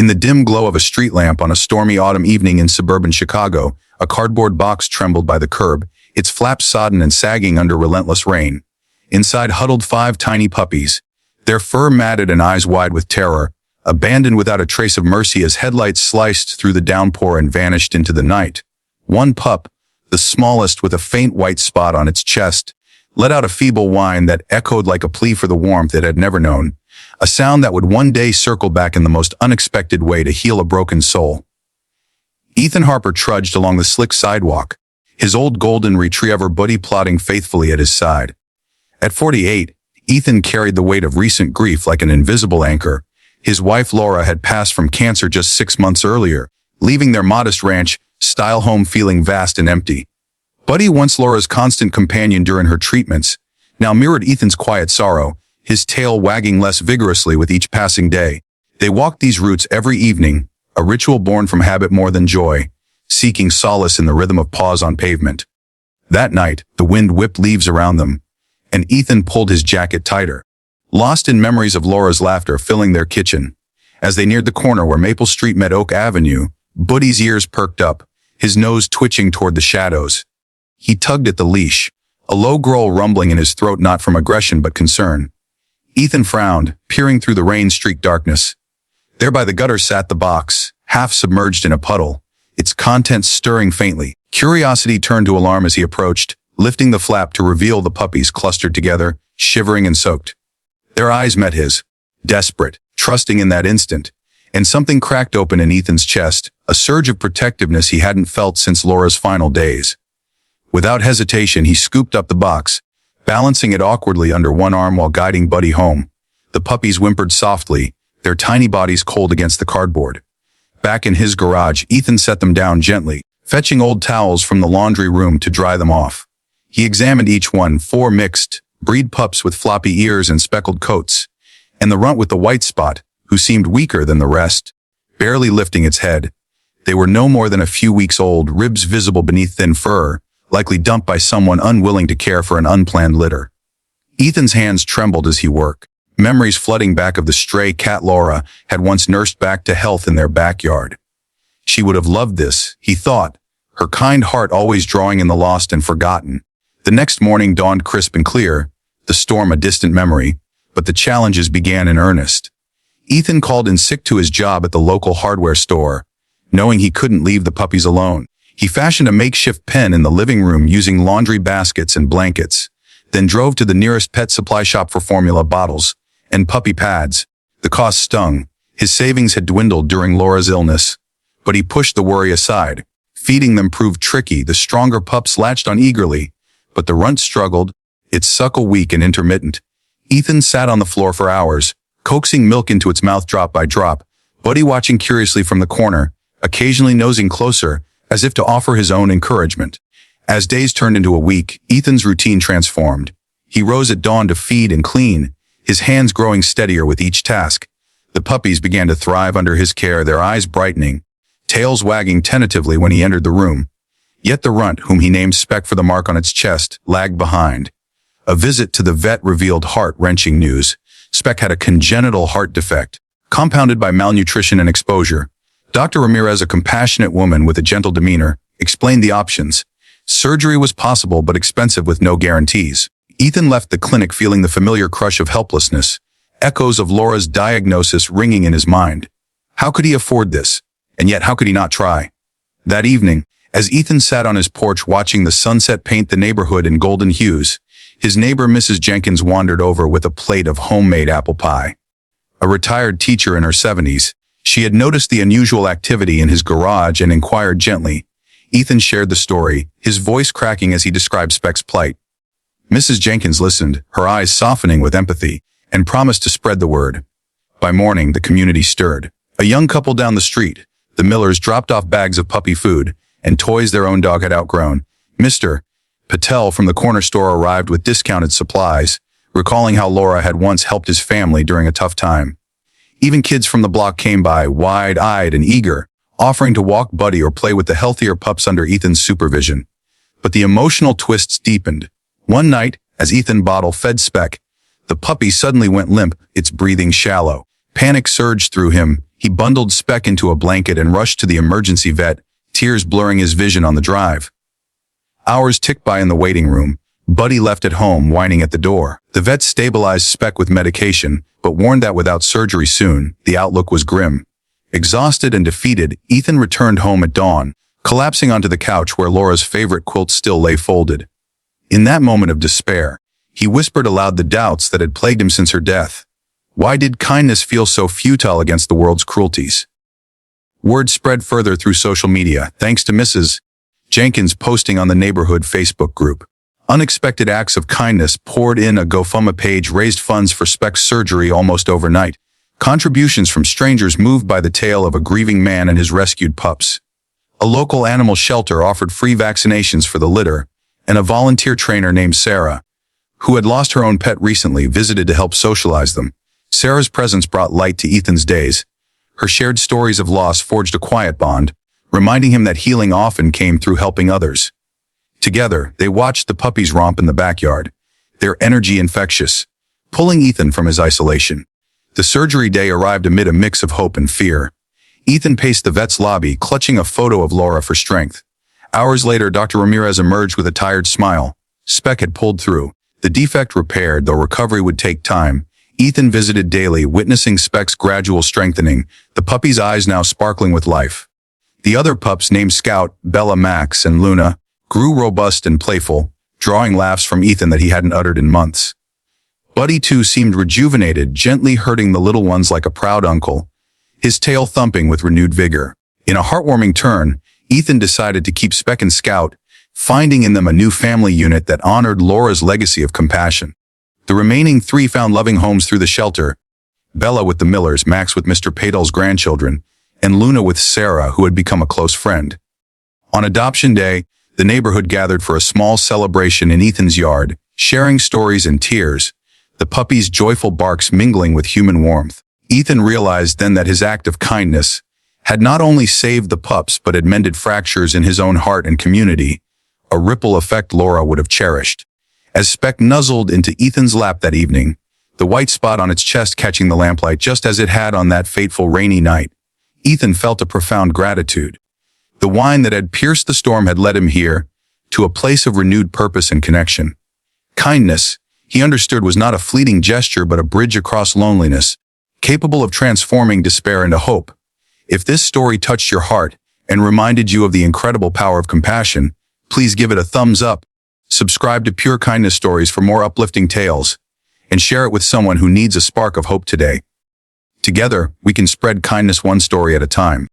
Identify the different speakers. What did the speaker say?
Speaker 1: In the dim glow of a street lamp on a stormy autumn evening in suburban Chicago, a cardboard box trembled by the curb, its flaps sodden and sagging under relentless rain. Inside huddled 5 tiny puppies, their fur matted and eyes wide with terror, abandoned without a trace of mercy as headlights sliced through the downpour and vanished into the night. One pup, the smallest with a faint white spot on its chest, let out a feeble whine that echoed like a plea for the warmth it had never known, a sound that would one day circle back in the most unexpected way to heal a broken soul. Ethan Harper trudged along the slick sidewalk, his old golden retriever Buddy plodding faithfully at his side. At 48, Ethan carried the weight of recent grief like an invisible anchor. His wife Laura had passed from cancer just 6 months earlier, leaving their modest ranch-style home feeling vast and empty. Buddy, once Laura's constant companion during her treatments, now mirrored Ethan's quiet sorrow, his tail wagging less vigorously with each passing day. They walked these routes every evening, a ritual born from habit more than joy, seeking solace in the rhythm of paws on pavement. That night, the wind whipped leaves around them, and Ethan pulled his jacket tighter, lost in memories of Laura's laughter filling their kitchen. As they neared the corner where Maple Street met Oak Avenue, Buddy's ears perked up, his nose twitching toward the shadows. He tugged at the leash, a low growl rumbling in his throat not from aggression but concern. Ethan frowned, peering through the rain-streaked darkness. There by the gutter sat the box, half submerged in a puddle, its contents stirring faintly. Curiosity turned to alarm as he approached, lifting the flap to reveal the puppies clustered together, shivering and soaked. Their eyes met his, desperate, trusting in that instant, and something cracked open in Ethan's chest, a surge of protectiveness he hadn't felt since Laura's final days. Without hesitation, he scooped up the box, balancing it awkwardly under one arm while guiding Buddy home. The puppies whimpered softly, their tiny bodies cold against the cardboard. Back in his garage, Ethan set them down gently, fetching old towels from the laundry room to dry them off. He examined each one, 4 mixed breed pups with floppy ears and speckled coats, and the runt with the white spot, who seemed weaker than the rest, barely lifting its head. They were no more than a few weeks old, ribs visible beneath thin fur, likely dumped by someone unwilling to care for an unplanned litter. Ethan's hands trembled as he worked, memories flooding back of the stray cat Laura had once nursed back to health in their backyard. She would have loved this, he thought, her kind heart always drawing in the lost and forgotten. The next morning dawned crisp and clear, the storm a distant memory, but the challenges began in earnest. Ethan called in sick to his job at the local hardware store, knowing he couldn't leave the puppies alone. He fashioned a makeshift pen in the living room using laundry baskets and blankets, then drove to the nearest pet supply shop for formula bottles and puppy pads. The cost stung. His savings had dwindled during Laura's illness, but he pushed the worry aside. Feeding them proved tricky. The stronger pups latched on eagerly, but the runt struggled, its suckle weak and intermittent. Ethan sat on the floor for hours, coaxing milk into its mouth drop by drop, Buddy watching curiously from the corner, occasionally nosing closer, as if to offer his own encouragement. As days turned into a week, Ethan's routine transformed. He rose at dawn to feed and clean, his hands growing steadier with each task. The puppies began to thrive under his care, their eyes brightening, tails wagging tentatively when he entered the room. Yet the runt, whom he named Speck for the mark on its chest, lagged behind. A visit to the vet revealed heart-wrenching news. Speck had a congenital heart defect, compounded by malnutrition and exposure. Dr. Ramirez, a compassionate woman with a gentle demeanor, explained the options. Surgery was possible but expensive with no guarantees. Ethan left the clinic feeling the familiar crush of helplessness, echoes of Laura's diagnosis ringing in his mind. How could he afford this? And yet how could he not try? That evening, as Ethan sat on his porch watching the sunset paint the neighborhood in golden hues, his neighbor Mrs. Jenkins wandered over with a plate of homemade apple pie. A retired teacher in her 70s, she had noticed the unusual activity in his garage and inquired gently. Ethan shared the story, his voice cracking as he described Speck's plight. Mrs. Jenkins listened, her eyes softening with empathy, and promised to spread the word. By morning, the community stirred. A young couple down the street, the Millers, dropped off bags of puppy food and toys their own dog had outgrown. Mr. Patel from the corner store arrived with discounted supplies, recalling how Laura had once helped his family during a tough time. Even kids from the block came by, wide-eyed and eager, offering to walk Buddy or play with the healthier pups under Ethan's supervision. But the emotional twists deepened. One night, as Ethan bottle-fed Speck, the puppy suddenly went limp, its breathing shallow. Panic surged through him. He bundled Speck into a blanket and rushed to the emergency vet, tears blurring his vision on the drive. Hours ticked by in the waiting room. Buddy left at home, whining at the door. The vet stabilized Speck with medication, but warned that without surgery soon, the outlook was grim. Exhausted and defeated, Ethan returned home at dawn, collapsing onto the couch where Laura's favorite quilt still lay folded. In that moment of despair, he whispered aloud the doubts that had plagued him since her death. Why did kindness feel so futile against the world's cruelties? Word spread further through social media, thanks to Mrs. Jenkins posting on the neighborhood Facebook group. Unexpected acts of kindness poured in. A GoFundMe page raised funds for Speck's surgery almost overnight. Contributions from strangers moved by the tale of a grieving man and his rescued pups. A local animal shelter offered free vaccinations for the litter, and a volunteer trainer named Sarah, who had lost her own pet recently, visited to help socialize them. Sarah's presence brought light to Ethan's days. Her shared stories of loss forged a quiet bond, reminding him that healing often came through helping others. Together, they watched the puppies romp in the backyard, their energy infectious, pulling Ethan from his isolation. The surgery day arrived amid a mix of hope and fear. Ethan paced the vet's lobby, clutching a photo of Laura for strength. Hours later, Dr. Ramirez emerged with a tired smile. Speck had pulled through. The defect repaired, though recovery would take time. Ethan visited daily, witnessing Speck's gradual strengthening, the puppy's eyes now sparkling with life. The other pups, named Scout, Bella, Max, and Luna, grew robust and playful, drawing laughs from Ethan that he hadn't uttered in months. Buddy, too, seemed rejuvenated, gently herding the little ones like a proud uncle, his tail thumping with renewed vigor. In a heartwarming turn, Ethan decided to keep Speck and Scout, finding in them a new family unit that honored Laura's legacy of compassion. The remaining 3 found loving homes through the shelter, Bella with the Millers, Max with Mr. Padel's grandchildren, and Luna with Sarah, who had become a close friend. On adoption day, the neighborhood gathered for a small celebration in Ethan's yard, sharing stories and tears, the puppy's joyful barks mingling with human warmth. Ethan realized then that his act of kindness had not only saved the pups but had mended fractures in his own heart and community, a ripple effect Laura would have cherished. As Speck nuzzled into Ethan's lap that evening, the white spot on its chest catching the lamplight just as it had on that fateful rainy night, Ethan felt a profound gratitude. The wine that had pierced the storm had led him here, to a place of renewed purpose and connection. Kindness, he understood, was not a fleeting gesture but a bridge across loneliness, capable of transforming despair into hope. If this story touched your heart and reminded you of the incredible power of compassion, please give it a thumbs up, subscribe to Pure Kindness Stories for more uplifting tales, and share it with someone who needs a spark of hope today. Together, we can spread kindness one story at a time.